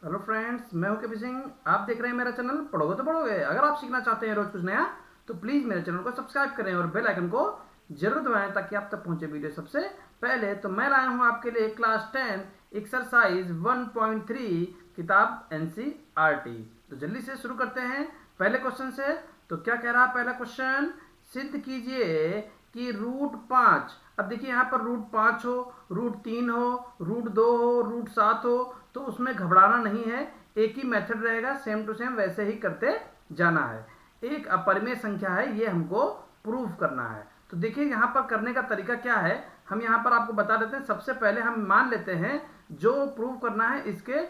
Hello friends, मैं हूं KP Singh. आप देख रहे हैं मेरा चैनल पढ़ोगे तो पढ़ोगे। अगर आप सीखना चाहते हैं रोज कुछ नया तो प्लीज़ मेरे चैनल को सब्सक्राइब करें और बेल आइकन को जरूर दबाएं ताकि आप तक पहुंचे वीडियो सबसे पहले। तो मैं लाया हूं आपके लिए क्लास 10 एक्सरसाइज 1.3 किताब एनसीईआरटी। तो जल्दी से शुरू करते हैं पहले क्वेश्चन से। तो क्या कह रहा है पहला क्वेश्चन? सिद्ध कीजिए कि रूट 5, अब देखिए यहाँ पर रूट 5 हो, रूट 3 हो, रूट 2 हो, रूट 7 हो, तो उसमें घबराना नहीं है। एक ही मेथड रहेगा, सेम टू सेम वैसे ही करते जाना है। एक अपरिमेय संख्या है, ये हमको प्रूव करना है। तो देखिए यहाँ पर करने का तरीका क्या है, हम यहाँ पर आपको बता देते हैं। सबसे पहले हम मान लेते हैं जो प्रूव करना है इसके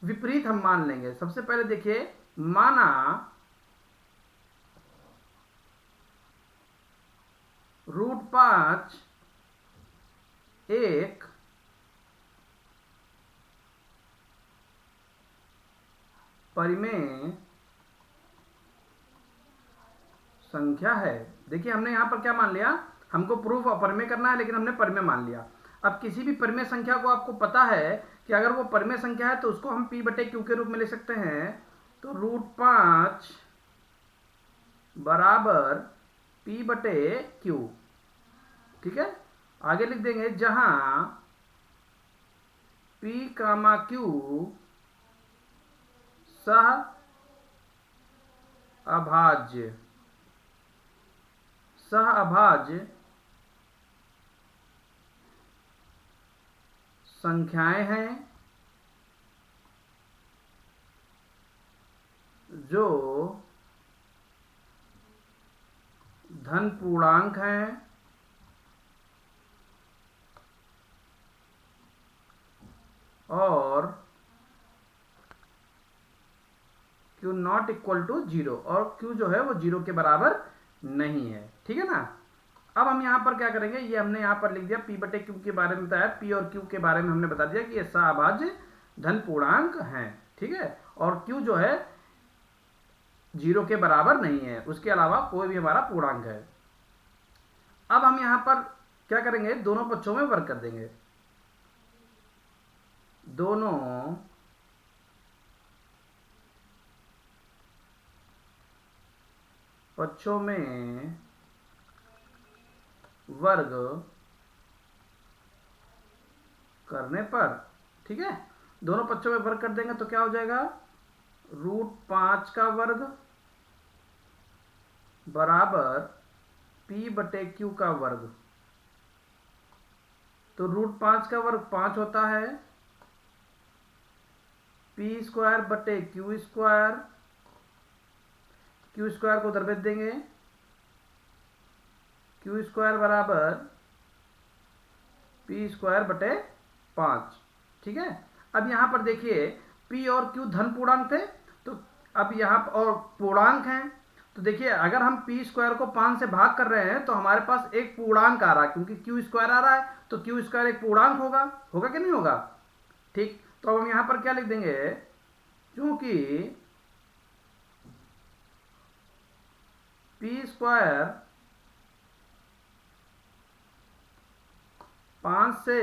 विपरीत हम मान लेंगे। सबसे पहले देखिए, माना रूट 5 एक परिमेय संख्या है। देखिए हमने यहाँ पर क्या मान लिया, हमको प्रूफ अपरिमेय करना है लेकिन हमने परिमेय मान लिया। अब किसी भी परिमेय संख्या को आपको पता है कि अगर वो परिमेय संख्या है तो उसको हम p/q के रूप में ले सकते हैं। तो रूट 5 बराबर p/q, ठीक है। आगे लिख देंगे जहां p, q सह अभाज्य संख्याएं हैं जो धन पूर्णांक हैं और q नॉट इक्वल टू 0, और q जो है वो 0 के बराबर नहीं है, ठीक है ना। अब हम यहाँ पर क्या करेंगे, ये हमने यहाँ पर लिख दिया p/q के बारे में बताया, p और q के बारे में हमने बता दिया कि ये सहअभाज्य धन पूर्णांक हैं, ठीक है। और q जो है 0 के बराबर नहीं है, उसके अलावा कोई भी हमारा पूर्णांक है। अब हम यहाँ पर क्या करेंगे, दोनों पक्षों में वर्ग कर देंगे। दोनों पक्षों में वर्ग करने पर, ठीक है, दोनों पक्षों में वर्ग कर देंगे तो क्या हो जाएगा, रूट 5 का वर्ग बराबर p/q का वर्ग। तो रूट 5 का वर्ग 5 होता है, p²/q², q² को उधर भेज देंगे, q² बराबर p²/5, ठीक है। अब यहाँ पर देखिए p और q धन पूर्णांक थे, तो अब यहाँ और पूर्णांक हैं, तो देखिए अगर हम p² को 5 से भाग कर रहे हैं तो हमारे पास एक पूर्णांक आ रहा है, क्योंकि q² आ रहा है तो q² एक पूर्णांक होगा, होगा कि नहीं होगा, ठीक। तो अब हम यहाँ पर क्या लिख देंगे, क्योंकि p² 5 से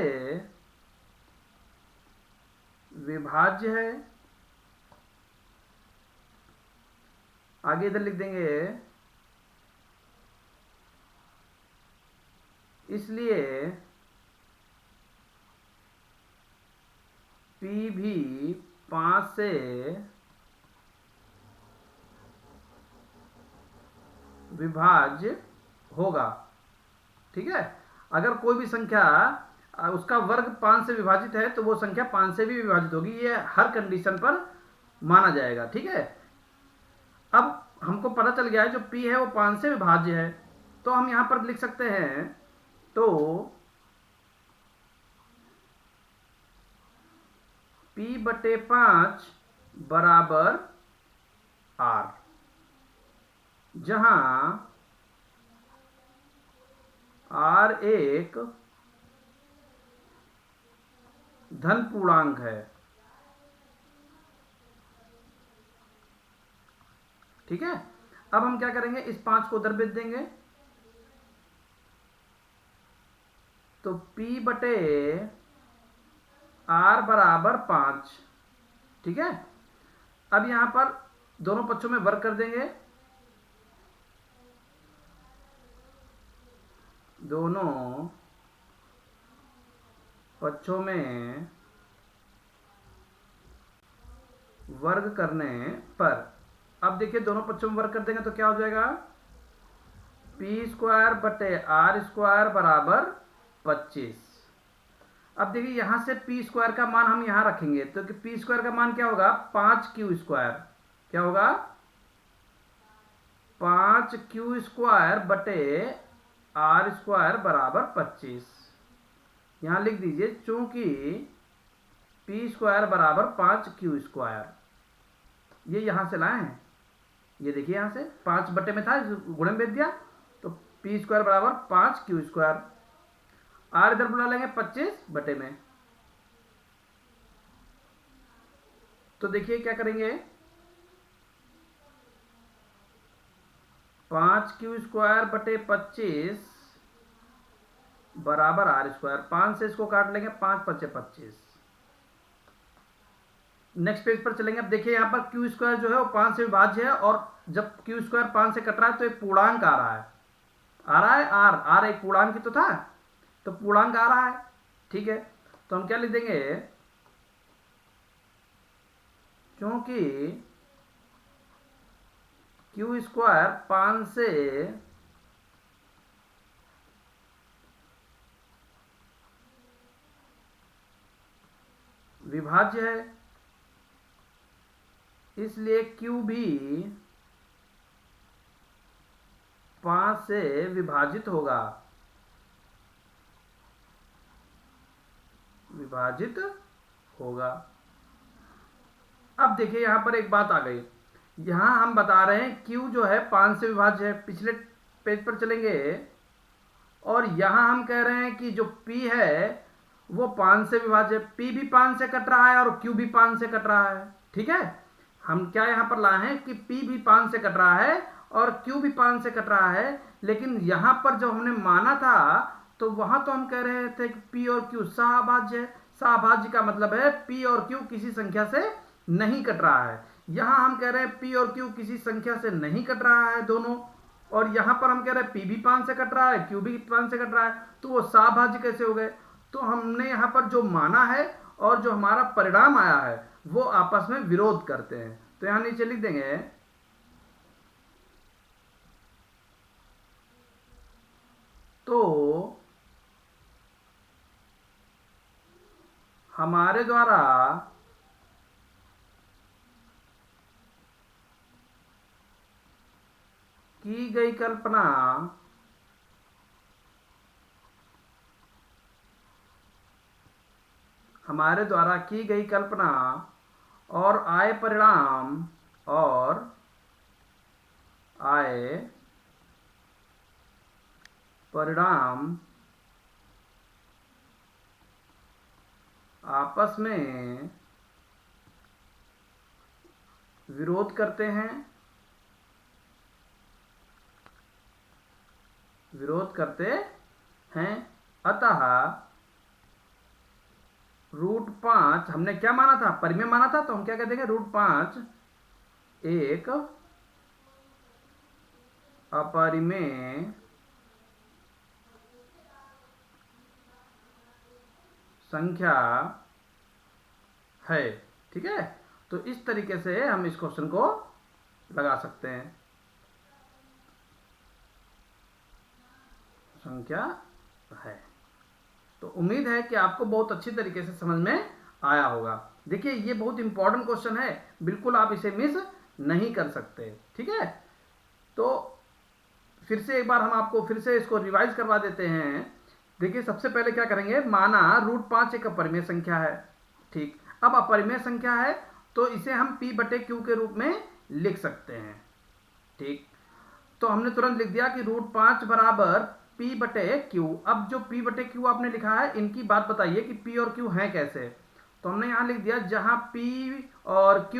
विभाज्य है, आगे इधर लिख देंगे इसलिए p भी 5 से विभाज्य होगा, ठीक है। अगर कोई भी संख्या उसका वर्ग 5 से विभाजित है तो वो संख्या 5 से भी विभाजित होगी, ये हर कंडीशन पर माना जाएगा, ठीक है। अब हमको पता चल गया है जो p है वो 5 से विभाज्य है, तो हम यहां पर लिख सकते हैं, तो p/5 बराबर r, जहां r एक धन पूर्णांक है, ठीक है। अब हम क्या करेंगे, इस 5 को उधर भेज देंगे, तो p/r बराबर 5, ठीक है। अब यहाँ पर दोनों पक्षों में वर्ग कर देंगे, दोनों पक्षों में वर्ग करने पर, अब देखिए दोनों पक्षों में वर्ग कर देंगे तो क्या हो जाएगा, पी स्क्वायर बटे आर स्क्वायर बराबर 25। अब देखिए यहां से पी स्क्वायर का मान हम यहां रखेंगे तो कि पी स्क्वायर का मान क्या होगा, 5q स्क्वायर, क्या होगा 5q स्क्वायर बटे आर स्क्वायर बराबर 25। यहां लिख दीजिए चूंकि पी स्क्वायर बराबर 5q स्क्वायर, ये यहां से लाए हैं, ये देखिए यहां से 5 बटे में था, गुणे में भेज दिया, तो पी स्क्वायर बराबर 5q स्क्वायर, आर इधर बुला लेंगे 25 बटे में। तो देखिए क्या करेंगे, 5q स्क्वायर बटे 25 बराबर आर स्क्वायर, 5 से इसको काट लेंगे, 5 पचे 25। नेक्स्ट पेज पर चलेंगे। अब देखिए यहाँ पर क्यू स्क्वायर जो है वो 5 से विभाज्य है, और जब क्यू स्क्वायर 5 से कट रहा है तो एक पूर्णांक आ रहा है, आर आर एक पूर्णांक ही तो था, तो पूर्णांक आ रहा है, ठीक है। तो हम क्या लिख देंगे, क्योंकि क्यू स्क्वायर 5 से विभाज्य है, इसलिए क्यू भी 5 से विभाजित होगा, विभाजित होगा। अब देखिए यहां पर एक बात आ गई, यहां हम बता रहे हैं Q जो है 5 से विभाज्य है, पिछले पेज पर चलेंगे, और यहां हम कह रहे हैं कि जो P है वो 5 से विभाज्य है, P भी 5 से कट रहा है और Q भी 5 से कट रहा है, ठीक है। हम क्या यहां पर लाए हैं कि P भी 5 से कट रहा है और Q भी 5 से कट रहा है, लेकिन यहां पर जब हमने माना था तो वहां तो हम कह रहे थे कि P और Q सहअभाज्य है, सहअभाज्य का मतलब है P और Q किसी संख्या से नहीं कट रहा है। यहां हम कह रहे हैं P और Q किसी संख्या से नहीं कट रहा है दोनों, और यहां पर हम कह रहे हैं P भी 5 से कट रहा है, Q भी 5 से कट रहा है, तो वो सहअभाज्य कैसे हो गए। तो हमने यहां पर जो माना है और जो हमारा परिणाम आया है वो आपस में विरोध करते हैं, तो यहां नीचे लिख देंगे, तो हमारे द्वारा की गई कल्पना हमारे द्वारा की गई कल्पना और आए परिणाम, और आए परिणाम आपस में विरोध करते हैं, विरोध करते हैं। अतः √5 हमने क्या माना था, परिमेय माना था, तो हम क्या कह देंगे, √5 एक अपरिमेय संख्या है, ठीक है। तो इस तरीके से हम इस क्वेश्चन को लगा सकते हैं, संख्या है। तो उम्मीद है कि आपको बहुत अच्छी तरीके से समझ में आया होगा। देखिए ये बहुत इंपॉर्टेंट क्वेश्चन है, बिल्कुल आप इसे मिस नहीं कर सकते, ठीक है। तो फिर से एक बार हम आपको फिर से इसको रिवाइज करवा देते हैं। देखिए सबसे पहले क्या करेंगे, माना √5 एक अपरिमेय संख्या है, ठीक। अब अपरिमेय संख्या है तो इसे हम P बटे Q के रूप में लिख सकते हैं, ठीक। तो हमने तुरंत लिख दिया कि √5 बराबर P बटे Q। अब जो P बटे Q आपने लिखा है, इनकी बात बताइए कि P और Q हैं कैसे। तो हमने यहां लिख दिया जहां P और Q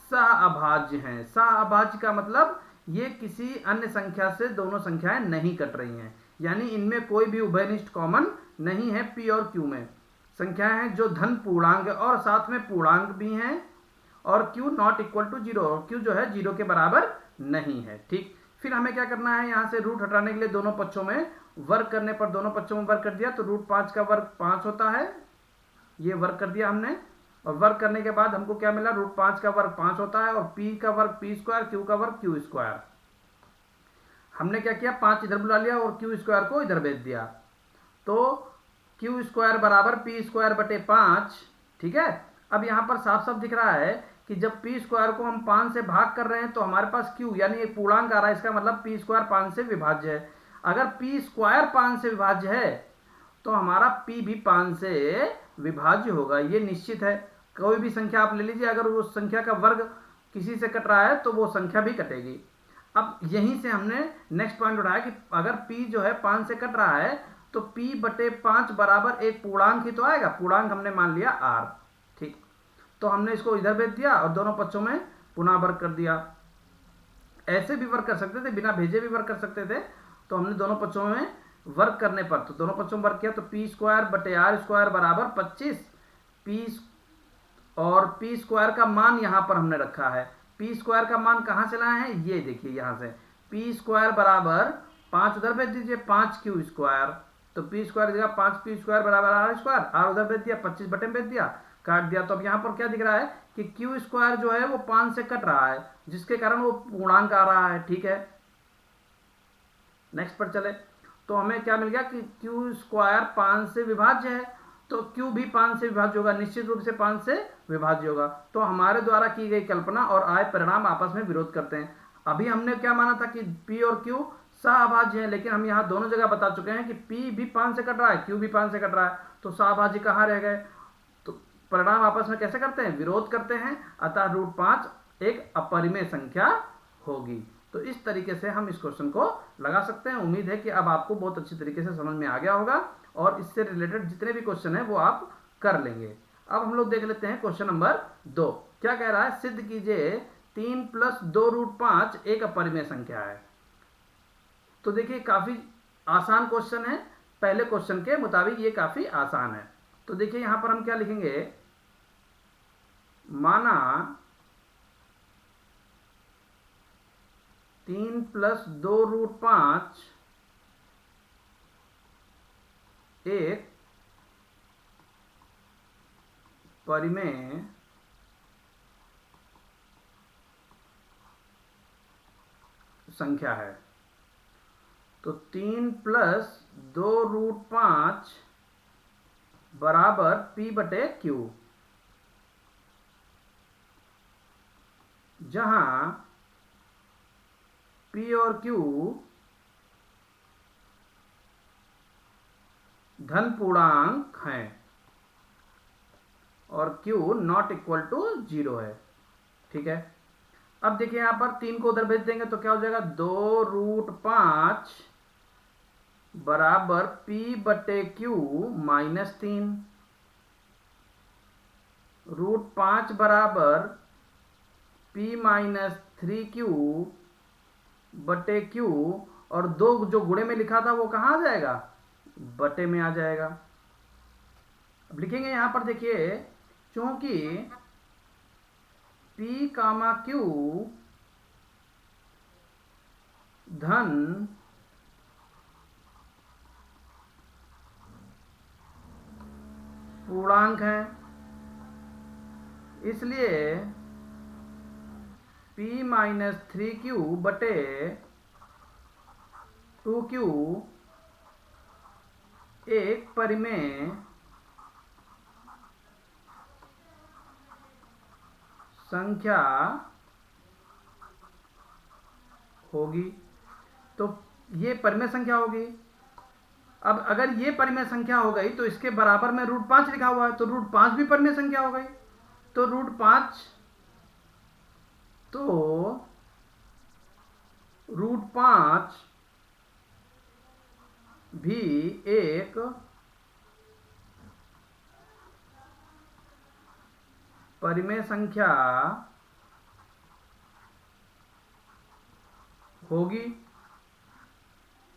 सहअभाज्य हैं, सहअभाज्य का मतलब ये किसी अन्य संख्या से दोनों संख्याएं नहीं कट रही हैं, यानी इनमें कोई भी उभयनिष्ठ कॉमन नहीं है। P और Q में संख्याएं हैं जो धन पूर्णांक और साथ में पूर्णांक भी हैं, और q नॉट इक्वल टू 0, और q जो है 0 के बराबर नहीं है। ठीक, फिर हमें क्या करना है, यहाँ से रूट हटाने के लिए दोनों पक्षों में वर्ग करने पर, दोनों पक्षों में वर्ग कर दिया तो रूट 5 का वर्ग 5 होता है, ये वर्ग कर दिया हमने, और वर्ग करने के बाद हमको क्या मिला, रूट 5 का वर्ग 5 होता है, और p का वर्ग p स्क्वायर, q का वर्ग q स्क्वायर। हमने क्या किया, 5 इधर बुला लिया और q स्क्वायर को इधर भेज दिया, तो q स्क्वायर बराबर p स्क्वायर बटे 5। ठीक है, अब यहाँ पर साफ साफ दिख रहा है कि जब p स्क्वायर को हम 5 से भाग कर रहे हैं तो हमारे पास q यानी एक पूर्णांक आ रहा है, इसका मतलब p स्क्वायर 5 से विभाज्य है। अगर p स्क्वायर 5 से विभाज्य है तो हमारा p भी 5 से विभाज्य होगा, ये निश्चित है। कोई भी संख्या आप ले लीजिए, अगर उस संख्या का वर्ग किसी से कट रहा है तो वो संख्या भी कटेगी। अब यहीं से हमने नेक्स्ट पॉइंट उठाया कि अगर p जो है 5 से कट रहा है तो p बटे 5 बराबर एक पूर्णांक ही तो आएगा, पूर्णांक हमने मान लिया r। ठीक, तो हमने इसको इधर भेज दिया और दोनों पक्षों में पुनः वर्ग कर दिया। ऐसे भी वर्ग कर सकते थे, बिना भेजे भी वर्ग कर सकते थे, तो हमने दोनों पक्षों में वर्ग करने पर, तो दोनों पक्षों में वर्ग किया तो p स्क्वायर बटे r स्क्वायर बराबर 25, p और p स्क्वायर का मान यहाँ पर हमने रखा है। p स्क्वायर का मान कहाँ से लाए हैं, ये देखिए यहाँ से, p स्क्वायर बराबर 5 उधर भेज दीजिए 5q स्क्वायर, तो p स्क्वायर जगह 5p स्क्वायर बराबर r स्क्वायर, r उधर भेज दिया 25 बटे में भेज दिया, काट दिया। तो अब यहाँ पर क्या दिख रहा है कि q स्क्वायर जो है वो 5 से कट रहा है, जिसके कारण वो पूर्णांक आ रहा है। ठीक है, नेक्स्ट पर चले, तो हमें क्या मिल गया कि q स्क्वायर 5 से विभाज्य है, तो q भी 5 से विभाज्य होगा, निश्चित रूप से 5 से विभाज्य होगा। तो हमारे द्वारा की गई कल्पना और आय परिणाम आपस में विरोध करते हैं। अभी हमने क्या माना था कि p और q सहअभाज्य है, लेकिन हम यहाँ दोनों जगह बता चुके हैं कि p भी 5 से कट रहा है, q भी 5 से कट रहा है, तो सहअभाज्य कहाँ रह गए, तो परिणाम आपस में कैसे करते हैं, विरोध करते हैं, अतः रूट 5 एक अपरिमेय संख्या होगी। तो इस तरीके से हम इस क्वेश्चन को लगा सकते हैं। उम्मीद है कि अब आपको बहुत अच्छी तरीके से समझ में आ गया होगा और इससे रिलेटेड जितने भी क्वेश्चन है वो आप कर लेंगे। अब हम लोग देख लेते हैं क्वेश्चन नंबर 2, क्या कह रहा है, सिद्ध कीजिए 3 प्लस 2 रूट 5 एक अपरिमेय संख्या है। तो देखिए काफी आसान क्वेश्चन है, पहले क्वेश्चन के मुताबिक ये काफी आसान है। तो देखिए यहां पर हम क्या लिखेंगे, माना 3 प्लस 2 रूट 5 एक परिमेय संख्या है। तो 3 प्लस 2 रूट 5 बराबर p बटे q, जहां p और q धन पूर्णांक हैं और q नॉट इक्वल टू 0 है। ठीक है, अब देखिए यहां पर 3 को उधर भेज देंगे तो क्या हो जाएगा, 2 रूट 5 बराबर p बटे q माइनस 3, रूट 5 बराबर p माइनस 3q बटे q, और 2 जो गुणे में लिखा था वो कहाँ आ जाएगा, बटे में आ जाएगा। अब लिखेंगे यहां पर देखिए, क्योंकि p कामा q धन पूर्णांक है, इसलिए p माइनस 3q बटे 2q एक परिमेय संख्या होगी। तो ये परिमेय संख्या होगी। अब अगर ये परिमेय संख्या हो गई तो इसके बराबर में रूट 5 लिखा हुआ है, तो रूट 5 भी परिमेय संख्या हो गई। तो रूट 5 भी एक परिमेय संख्या होगी,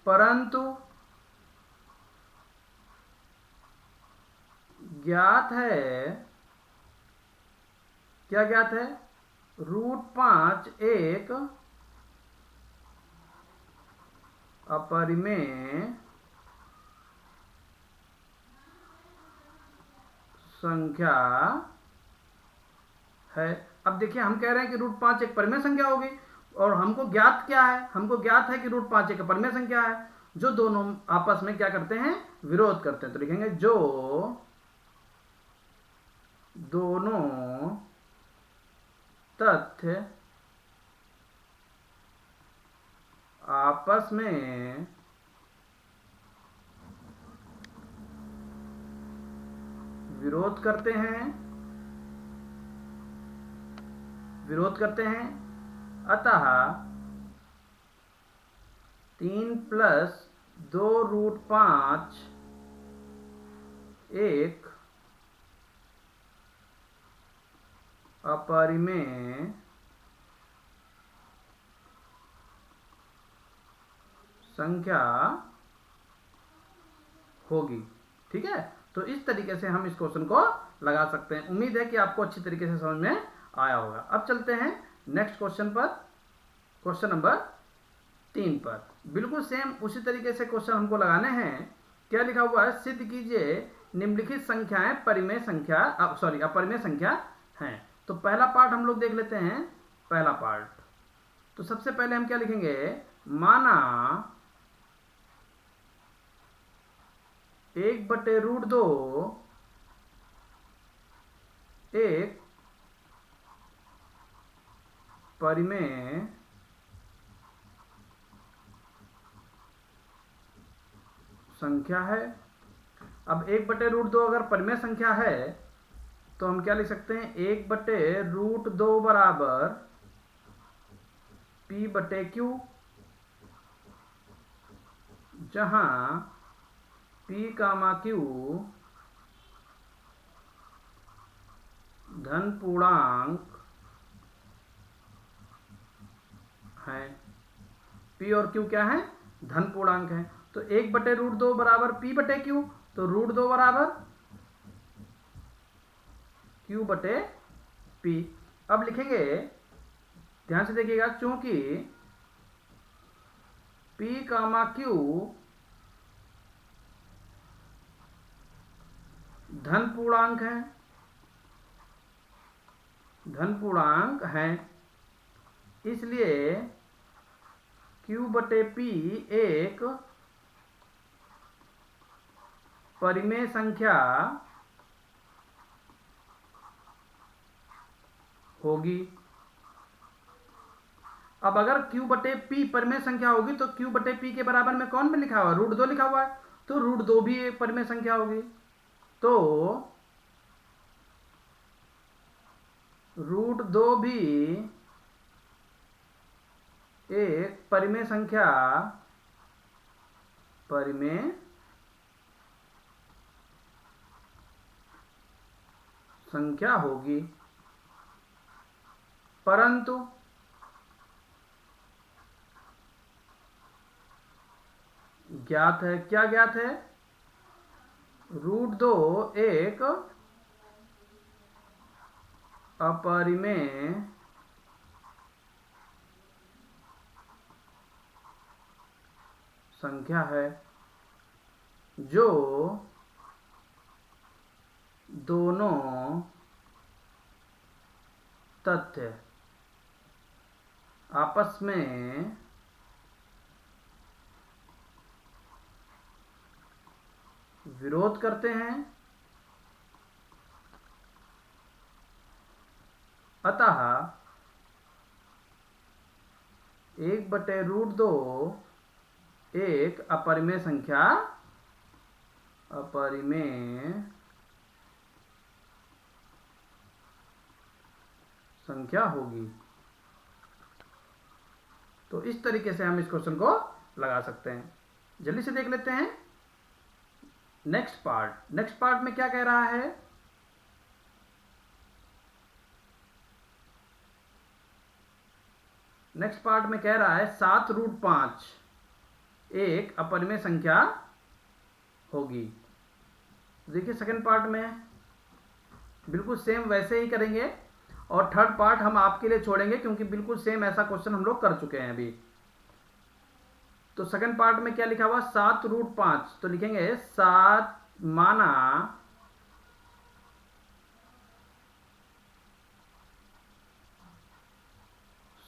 परंतु ज्ञात है क्या ज्ञात है? √5 एक अपरिमेय संख्या है। अब देखिए हम कह रहे हैं कि √5 एक परिमेय संख्या होगी और हमको ज्ञात क्या है? हमको ज्ञात है कि √5 एक परिमेय संख्या है जो दोनों आपस में क्या करते हैं? विरोध करते हैं। तो लिखेंगे जो दोनों तथ्य आपस में विरोध करते हैं अतः 3 + 2√5 एक अपरिमेय संख्या होगी। ठीक है, तो इस तरीके से हम इस क्वेश्चन को लगा सकते हैं। उम्मीद है कि आपको अच्छी तरीके से समझ में आया होगा। अब चलते हैं नेक्स्ट क्वेश्चन पर, क्वेश्चन नंबर 3 पर। बिल्कुल सेम उसी तरीके से क्वेश्चन हमको लगाने हैं। क्या लिखा हुआ है? सिद्ध कीजिए निम्नलिखित संख्याएं अपरिमेय संख्या हैं। तो पहला पार्ट हम लोग देख लेते हैं। पहला पार्ट, तो सबसे पहले हम क्या लिखेंगे? माना 1/√2 एक परिमेय संख्या है। अब 1/√2 अगर परिमेय संख्या है तो हम क्या लिख सकते हैं? 1/√2 बराबर p/q, जहां p, q धन पूर्णांक है। p और q क्या है? धन पूर्णांक है। तो 1/√2 बराबर p/q, तो √2 बराबर q/p। अब लिखेंगे, ध्यान से देखिएगा, चूंकि p, q धन पूर्णांक है, इसलिए q/p एक परिमेय संख्या होगी। अब अगर q/p परिमेय संख्या होगी तो q/p के बराबर में कौन में लिखा हुआ है? √2 लिखा हुआ है, तो √2 भी एक परिमेय संख्या होगी। तो √2 भी एक परिमेय संख्या होगी। परंतु ज्ञात है, क्या ज्ञात है? √2 एक अपरिमेय संख्या है जो दोनों तथ्य आपस में विरोध करते हैं अतः 1/√2 एक अपरिमेय संख्या होगी। तो इस तरीके से हम इस क्वेश्चन को लगा सकते हैं। जल्दी से देख लेते हैं नेक्स्ट पार्ट में क्या कह रहा है? नेक्स्ट पार्ट में कह रहा है 7√5 एक अपरिमेय संख्या होगी। देखिए सेकंड पार्ट में बिल्कुल सेम वैसे ही करेंगे और थर्ड पार्ट हम आपके लिए छोड़ेंगे क्योंकि बिल्कुल सेम ऐसा क्वेश्चन हम लोग कर चुके हैं अभी। तो सेकंड पार्ट में क्या लिखा हुआ, 7√5, तो लिखेंगे 7 माना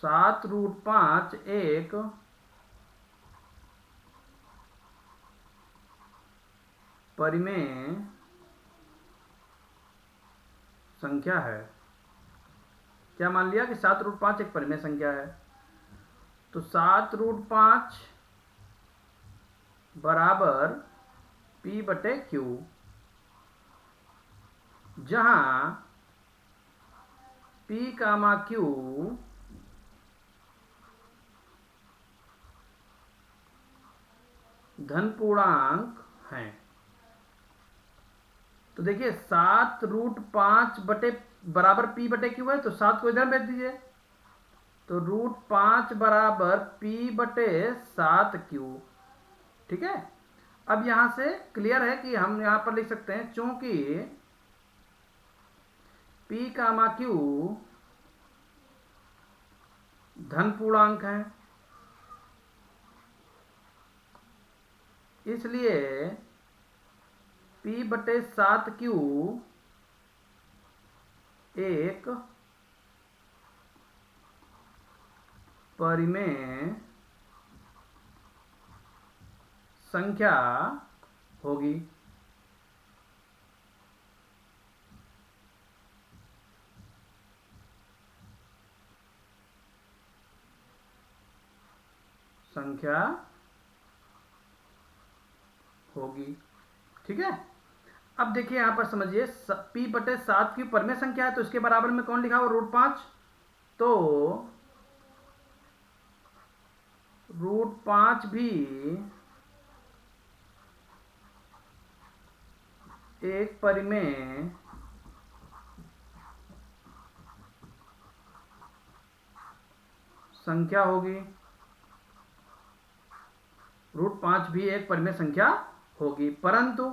7√5 एक परिमेय संख्या है। क्या मान लिया कि 7√5 एक परिमेय संख्या है। तो 7√5 बराबर P/Q, जहां P, Q धन पूर्णांक हैं। तो देखिए 7√5 बराबर P/Q है, तो 7 को इधर भेज दीजिए, तो √5 बराबर P/7Q। ठीक है, अब यहां से क्लियर है कि हम यहां पर लिख सकते हैं चूंकि P, Q धन पूर्णांक है, इसलिए P/7Q एक परिमेय संख्या होगी। ठीक है, अब देखिए यहां पर समझिए P/7 की परिमेय संख्या है, तो इसके बराबर में कौन लिखा हुआ, √5, तो √5 भी एक परिमेय संख्या होगी। √5 भी एक परिमेय संख्या होगी, परंतु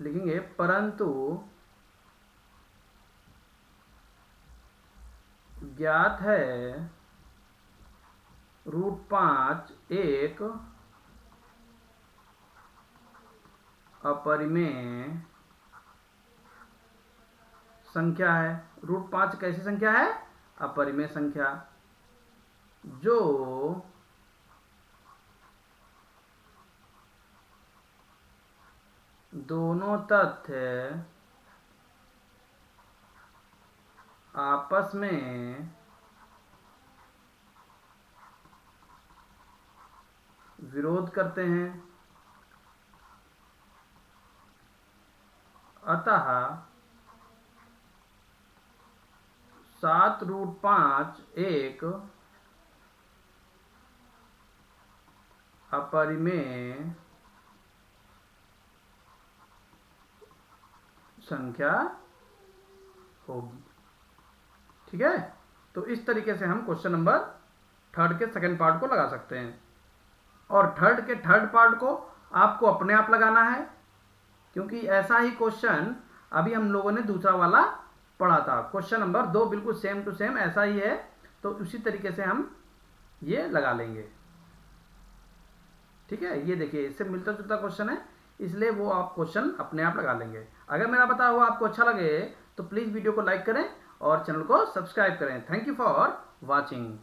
लिखेंगे परंतु ज्ञात है √5 एक अपरिमेय संख्या है। √5 कैसी संख्या है, अपरिमेय संख्या, जो दोनों तथ्य आपस में विरोध करते हैं, अतः 7√5 एक अपरिमेय संख्या होगी। ठीक है, तो इस तरीके से हम क्वेश्चन नंबर थर्ड के सेकंड पार्ट को लगा सकते हैं, और थर्ड के थर्ड पार्ट को आपको अपने आप लगाना है, क्योंकि ऐसा ही क्वेश्चन अभी हम लोगों ने दूसरा वाला पढ़ा था। क्वेश्चन नंबर 2 बिल्कुल सेम टू सेम ऐसा ही है, तो उसी तरीके से हम ये लगा लेंगे। ठीक है, ये देखिए इससे मिलता जुलता क्वेश्चन है, इसलिए वो आप क्वेश्चन अपने आप लगा लेंगे। अगर मेरा बताया हुआ आपको अच्छा लगे तो प्लीज़ वीडियो को लाइक करें और चैनल को सब्सक्राइब करें। Thank you for watching.